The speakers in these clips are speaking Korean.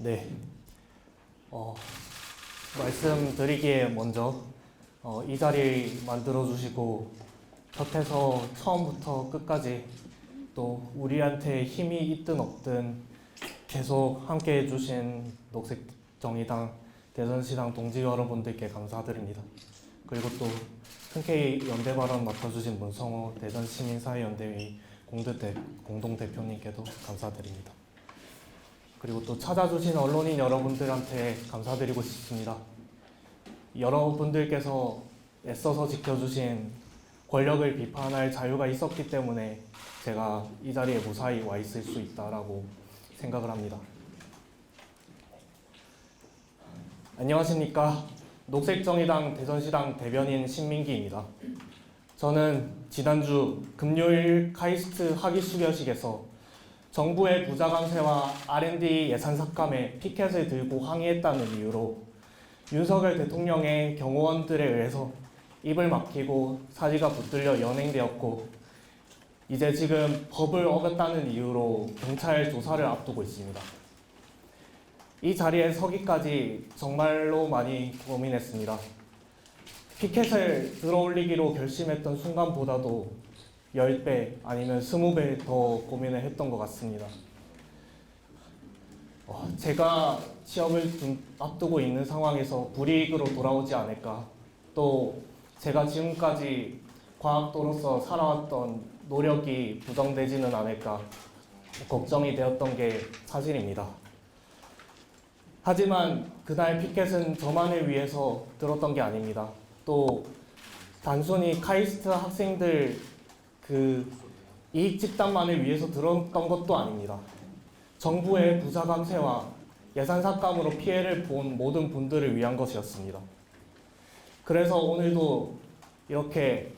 네, 말씀드리기에 먼저 이 자리 만들어주시고 곁에서 처음부터 끝까지 또 우리한테 힘이 있든 없든 계속 함께 해주신 녹색정의당 대전시당 동지 여러분들께 감사드립니다. 그리고 또 흔쾌히 연대 발언 맡아주신 문성호 대전시민사회연대회 공동대표님께도 감사드립니다. 그리고 또 찾아주신 언론인 여러분들한테 감사드리고 싶습니다. 여러분들께서 애써서 지켜주신 권력을 비판할 자유가 있었기 때문에 제가 이 자리에 무사히 와 있을 수 있다라고 생각을 합니다. 안녕하십니까. 녹색정의당 대전시당 대변인 신민기입니다. 저는 지난주 금요일 카이스트 학위수료식에서 정부의 부자 감세와 R&D 예산 삭감에 피켓을 들고 항의했다는 이유로 윤석열 대통령의 경호원들에 의해서 입을 막히고 사지가 붙들려 연행되었고, 이제 지금 법을 어겼다는 이유로 경찰 조사를 앞두고 있습니다. 이 자리에 서기까지 정말로 많이 고민했습니다. 피켓을 들어올리기로 결심했던 순간보다도 10배 아니면 20배 더 고민을 했던 것 같습니다. 제가 취업을 앞두고 있는 상황에서 불이익으로 돌아오지 않을까, 또 제가 지금까지 과학도로서 살아왔던 노력이 부정되지는 않을까 걱정이 되었던 게 사실입니다. 하지만 그날 피켓은 저만을 위해서 들었던 게 아닙니다. 또 단순히 카이스트 학생들 이익 집단만을 위해서 들었던 것도 아닙니다. 정부의 부자 감세와 예산 삭감으로 피해를 본 모든 분들을 위한 것이었습니다. 그래서 오늘도 이렇게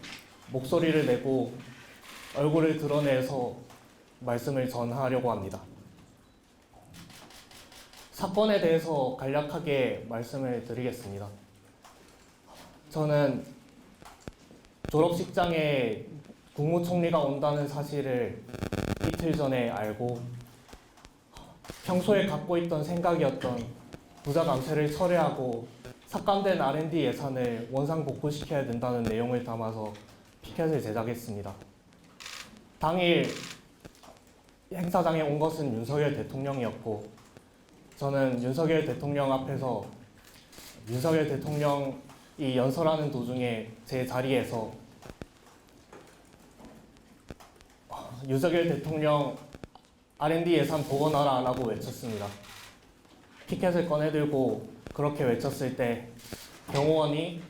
목소리를 내고 얼굴을 드러내서 말씀을 전하려고 합니다. 사건에 대해서 간략하게 말씀을 드리겠습니다. 저는 졸업식장에 국무총리가 온다는 사실을 이틀 전에 알고 평소에 갖고 있던 생각이었던 부자 감세를 철회하고 삭감된 R&D 예산을 원상 복구시켜야 된다는 내용을 담아서 피켓을 제작했습니다. 당일 행사장에 온 것은 윤석열 대통령이었고, 저는 윤석열 대통령 앞에서 윤석열 대통령이 연설하는 도중에 제 자리에서 윤석열 대통령 R&D 예산 복원하라 라고 외쳤습니다. 피켓을 꺼내들고 그렇게 외쳤을 때 경호원이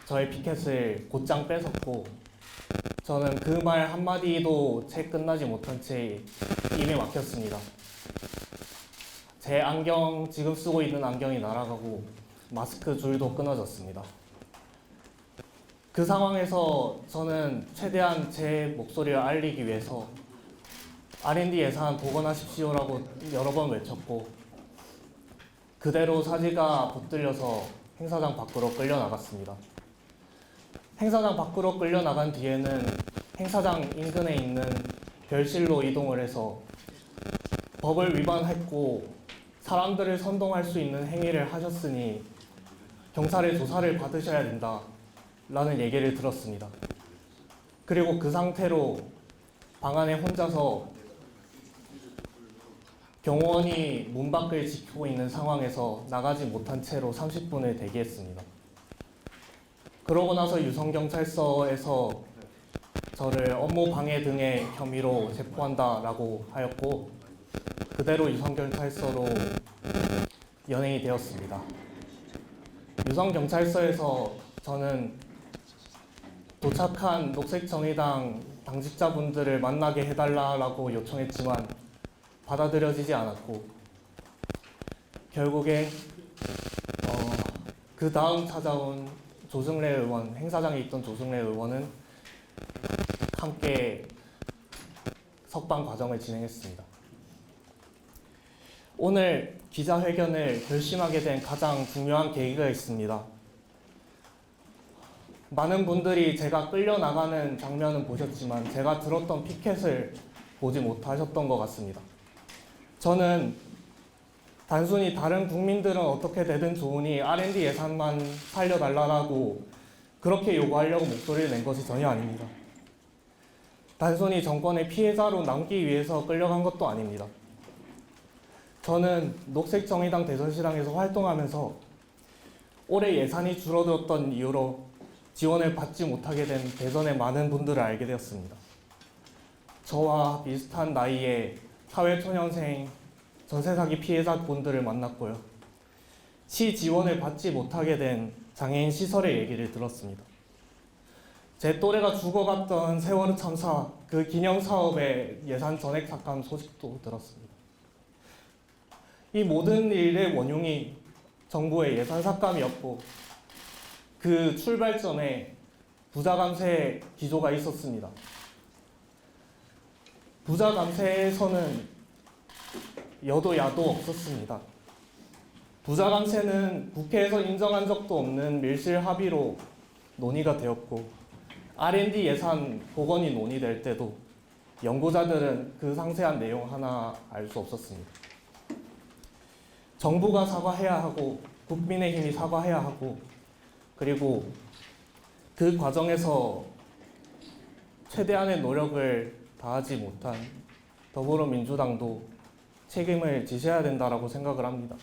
저의 피켓을 곧장 뺏었고, 저는 그 말 한마디도 채 끝나지 못한 채 입에 막혔습니다. 제 안경, 지금 쓰고 있는 안경이 날아가고 마스크 줄도 끊어졌습니다. 그 상황에서 저는 최대한 제 목소리를 알리기 위해서 R&D 예산 복원하십시오라고 여러 번 외쳤고, 그대로 사지가 붙들려서 행사장 밖으로 끌려나갔습니다. 행사장 밖으로 끌려나간 뒤에는 행사장 인근에 있는 별실로 이동을 해서 법을 위반했고 사람들을 선동할 수 있는 행위를 하셨으니 경찰의 조사를 받으셔야 된다 라는 얘기를 들었습니다. 그리고 그 상태로 방 안에 혼자서 경호원이 문 밖을 지키고 있는 상황에서 나가지 못한 채로 30분을 대기했습니다. 그러고 나서 유성경찰서에서 저를 업무 방해 등의 혐의로 체포한다라고 하였고, 그대로 유성경찰서로 연행이 되었습니다. 유성경찰서에서 저는 도착한 녹색정의당 당직자분들을 만나게 해달라고 요청했지만 받아들여지지 않았고, 결국에 그 다음 찾아온 조승래 의원, 행사장에 있던 조승래 의원은 함께 석방 과정을 진행했습니다. 오늘 기자회견을 결심하게 된 가장 중요한 계기가 있습니다. 많은 분들이 제가 끌려나가는 장면은 보셨지만 제가 들었던 피켓을 보지 못하셨던 것 같습니다. 저는 단순히 다른 국민들은 어떻게 되든 좋으니 R&D 예산만 살려달라고 그렇게 요구하려고 목소리를 낸 것이 전혀 아닙니다. 단순히 정권의 피해자로 남기 위해서 끌려간 것도 아닙니다. 저는 녹색정의당 대전시당에서 활동하면서 올해 예산이 줄어들었던 이유로 지원을 받지 못하게 된 대전의 많은 분들을 알게 되었습니다. 저와 비슷한 나이의 사회초년생 전세 사기 피해자분들을 만났고요. 시 지원을 받지 못하게 된 장애인 시설의 얘기를 들었습니다. 제 또래가 죽어갔던 세월호 참사 그 기념 사업의 예산 전액 삭감 소식도 들었습니다. 이 모든 일의 원흉이 정부의 예산 삭감이었고 그 출발점에 부자 감세 기조가 있었습니다. 부자 감세에서는 여도 야도 없었습니다. 부자 감세는 국회에서 인정한 적도 없는 밀실 합의로 논의가 되었고 R&D 예산 복원이 논의될 때도 연구자들은 그 상세한 내용 하나 알 수 없었습니다. 정부가 사과해야 하고 국민의힘이 사과해야 하고 그리고 그 과정에서 최대한의 노력을 다하지 못한 더불어민주당도 책임을 지셔야 된다라고 생각을 합니다.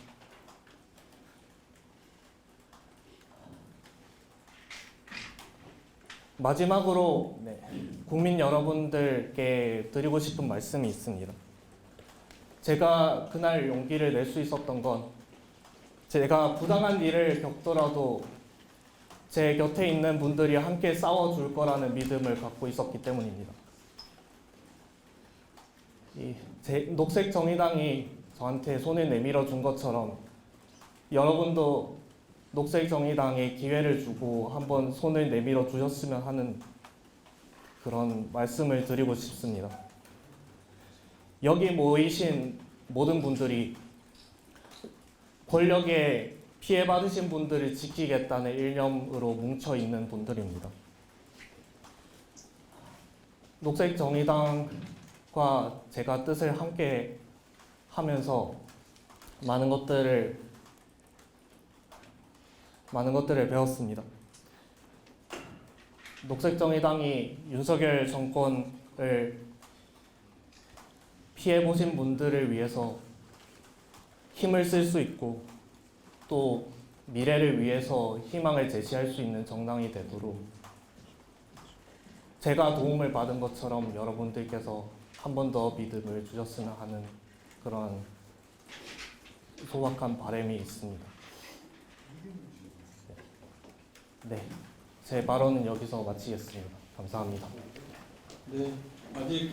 마지막으로 국민 여러분들께 드리고 싶은 말씀이 있습니다. 제가 그날 용기를 낼 수 있었던 건 제가 부당한 일을 겪더라도 제 곁에 있는 분들이 함께 싸워줄 거라는 믿음을 갖고 있었기 때문입니다. 녹색정의당이 저한테 손을 내밀어 준 것처럼 여러분도 녹색정의당에 기회를 주고 한번 손을 내밀어 주셨으면 하는 그런 말씀을 드리고 싶습니다. 여기 모이신 모든 분들이 권력에 피해받으신 분들을 지키겠다는 일념으로 뭉쳐있는 분들입니다. 녹색정의당과 제가 뜻을 함께 하면서 많은 것들을 배웠습니다. 녹색정의당이 윤석열 정권을 피해보신 분들을 위해서 힘을 쓸 수 있고 또 미래를 위해서 희망을 제시할 수 있는 정당이 되도록 제가 도움을 받은 것처럼 여러분들께서 한 번 더 믿음을 주셨으면 하는 그런 소박한 바람이 있습니다. 네, 제 발언은 여기서 마치겠습니다. 감사합니다. 네, 아직